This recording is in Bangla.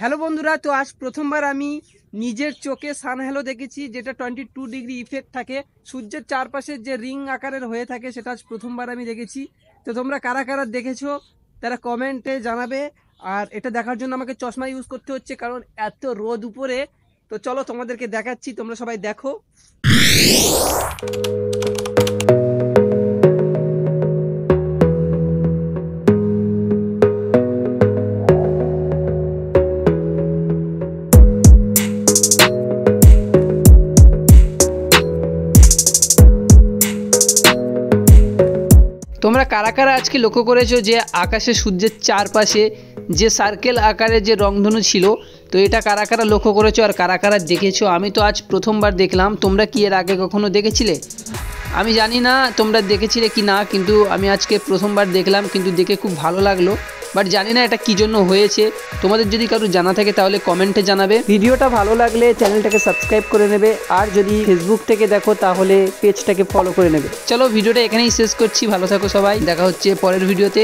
হ্যালো বন্ধুরা, তো আজ প্রথমবার আমি নিজের চোখে সান হ্যালো দেখেছি, যেটা 22 ডিগ্রি ইফেক্ট থাকে সূর্যের চারপাশে যে রিং আকারের হয়ে থাকে, সেটা আজ প্রথমবার আমি দেখেছি। তো তোমরা কারা কারা দেখেছো তারা কমেন্টে জানাবে। আর এটা দেখার জন্য আমাকে চশমা ইউজ করতে হচ্ছে, কারণ এত রোদ উপরে। তো চলো তোমাদেরকে দেখাচ্ছি, তোমরা সবাই দেখো। তোমরা কারা কারা আজকে লক্ষ্য করেছো যে আকাশে সূর্যের চারপাশে যে সার্কেল আকারের যে রংধনু ছিল, তো এটা কারা কারা লক্ষ্য করেছো আর কারা কারা দেখেছো? আমি তো আজ প্রথমবার দেখলাম। তোমরা কি এর আগে কখনো দেখেছিলে? আমি জানি না তোমরা দেখেছিলে কি না, কিন্তু আমি আজকে প্রথমবার দেখলাম, কিন্তু দেখে খুব ভালো লাগলো। বাট জানি না এটা কী জন্য হয়েছে। তোমাদের যদি কারো জানা থাকে তাহলে কমেন্টে জানাবে। ভিডিওটা ভালো লাগলে চ্যানেলটাকে সাবস্ক্রাইব করে নেবে, আর যদি ফেসবুক থেকে দেখো তাহলে পেজটাকে ফলো করে নেবে। চলো ভিডিওটা এখানেই শেষ করছি। ভালো থাকো সবাই, দেখা হচ্ছে পরের ভিডিওতে।